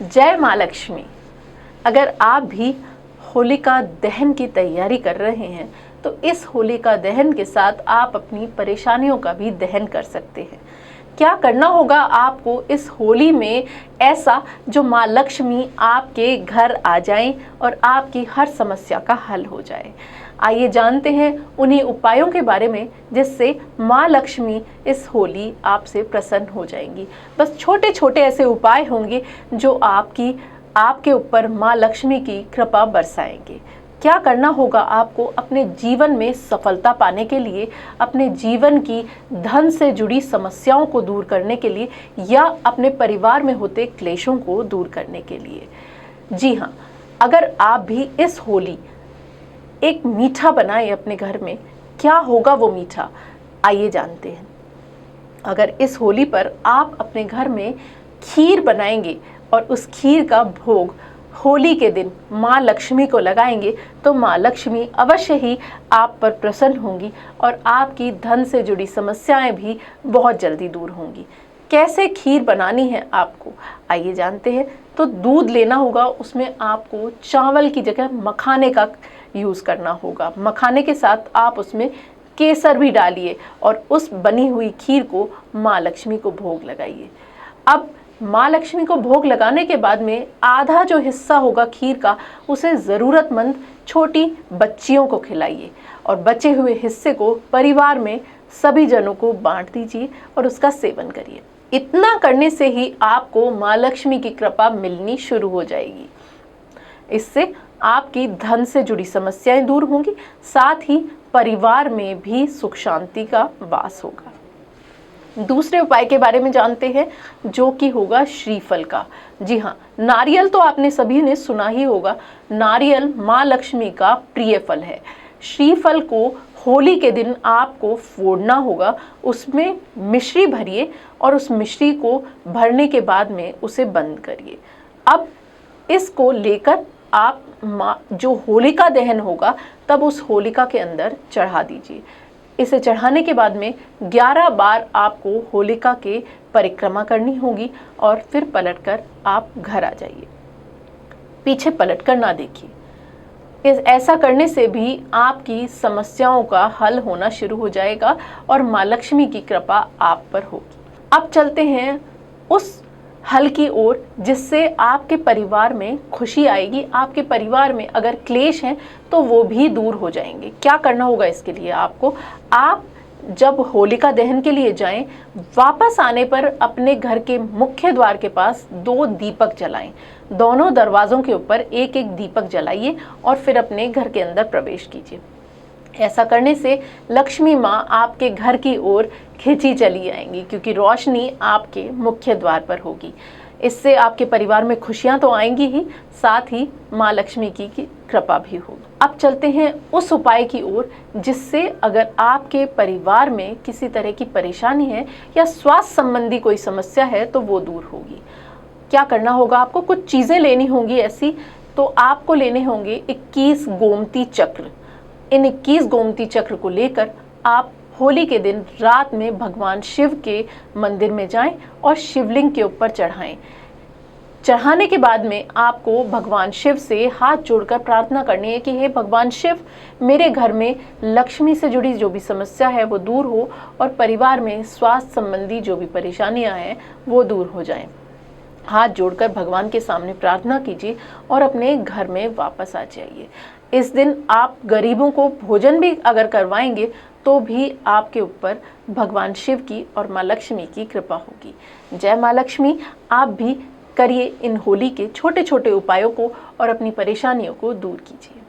जय माँ लक्ष्मी। अगर आप भी होलिका दहन की तैयारी कर रहे हैं तो इस होलिका दहन के साथ आप अपनी परेशानियों का भी दहन कर सकते हैं। क्या करना होगा आपको इस होली में ऐसा जो माँ लक्ष्मी आपके घर आ जाएं और आपकी हर समस्या का हल हो जाए। आइए जानते हैं उन्हीं उपायों के बारे में जिससे माँ लक्ष्मी इस होली आपसे प्रसन्न हो जाएंगी। बस छोटे छोटे ऐसे उपाय होंगे जो आपके ऊपर माँ लक्ष्मी की कृपा बरसाएंगे। क्या करना होगा आपको अपने जीवन में सफलता पाने के लिए, अपने जीवन की धन से जुड़ी समस्याओं को दूर करने के लिए या अपने परिवार में होते क्लेशों को दूर करने के लिए। जी हाँ, अगर आप भी इस होली एक मीठा बनाएं अपने घर में, क्या होगा वो मीठा, आइए जानते हैं। अगर इस होली पर आप अपने घर में खीर बनाएंगे और उस खीर का भोग होली के दिन माँ लक्ष्मी को लगाएंगे तो माँ लक्ष्मी अवश्य ही आप पर प्रसन्न होंगी और आपकी धन से जुड़ी समस्याएं भी बहुत जल्दी दूर होंगी। कैसे खीर बनानी है आपको, आइए जानते हैं। तो दूध लेना होगा, उसमें आपको चावल की जगह मखाने का यूज़ करना होगा। मखाने के साथ आप उसमें केसर भी डालिए और उस बनी हुई खीर को माँ लक्ष्मी को भोग लगाइए। अब माँ लक्ष्मी को भोग लगाने के बाद में आधा जो हिस्सा होगा खीर का, उसे ज़रूरतमंद छोटी बच्चियों को खिलाइए और बचे हुए हिस्से को परिवार में सभी जनों को बांट दीजिए और उसका सेवन करिए। इतना करने से ही आपको माँ लक्ष्मी की कृपा मिलनी शुरू हो जाएगी। इससे आपकी धन से जुड़ी समस्याएं दूर होंगी, साथ ही परिवार में भी सुख शांति का वास होगा। दूसरे उपाय के बारे में जानते हैं जो कि होगा श्रीफल का। जी हाँ, नारियल तो आपने सभी ने सुना ही होगा। नारियल माँ लक्ष्मी का प्रिय फल है। श्रीफल को होली के दिन आपको फोड़ना होगा, उसमें मिश्री भरिए और उस मिश्री को भरने के बाद में उसे बंद करिए। अब इसको लेकर आप जो होलिका दहन होगा तब उस होलिका के अंदर चढ़ा दीजिए। इसे चढ़ाने के बाद में 11 बार आपको होलिका के परिक्रमा करनी होगी और फिर पलटकर आप घर आ जाइए। पीछे पलटकर ना देखिए। ऐसा करने से भी आपकी समस्याओं का हल होना शुरू हो जाएगा और माँ लक्ष्मी की कृपा आप पर होगी। अब चलते हैं उस हल की ओर जिससे आपके परिवार में खुशी आएगी। आपके परिवार में अगर क्लेश हैं तो वो भी दूर हो जाएंगे। क्या करना होगा इसके लिए आपको, आप जब होलिका दहन के लिए जाएं, वापस आने पर अपने घर के मुख्य द्वार के पास 2 दीपक जलाएं। दोनों दरवाजों के ऊपर एक एक दीपक जलाइए और फिर अपने घर के अंदर प्रवेश कीजिए। ऐसा करने से लक्ष्मी माँ आपके घर की ओर खिंची चली आएंगी, क्योंकि रोशनी आपके मुख्य द्वार पर होगी। इससे आपके परिवार में खुशियां तो आएंगी ही, साथ ही माँ लक्ष्मी की कृपा भी होगी। अब चलते हैं उस उपाय की ओर जिससे अगर आपके परिवार में किसी तरह की परेशानी है या स्वास्थ्य संबंधी कोई समस्या है तो वो दूर होगी। क्या करना होगा आपको, कुछ चीज़ें लेनी होंगी ऐसी। तो आपको लेने होंगे 21 गोमती चक्र। इन 21 गोमती चक्र को लेकर आप होली के दिन रात में भगवान शिव के मंदिर में जाएं और शिवलिंग के ऊपर चढ़ाएं। चढ़ाने के बाद में आपको भगवान शिव से हाथ जोड़कर प्रार्थना करनी है कि हे भगवान शिव, मेरे घर में लक्ष्मी से जुड़ी जो भी समस्या है वो दूर हो और परिवार में स्वास्थ्य संबंधी जो भी परेशानियां हैं वो दूर हो जाएं। हाथ जोड़कर भगवान के सामने प्रार्थना कीजिए और अपने घर में वापस आ जाइए। इस दिन आप गरीबों को भोजन भी अगर करवाएंगे तो भी आपके ऊपर भगवान शिव की और माँ लक्ष्मी की कृपा होगी। जय माँ लक्ष्मी। आप भी करिए इन होली के छोटे छोटे उपायों को और अपनी परेशानियों को दूर कीजिए।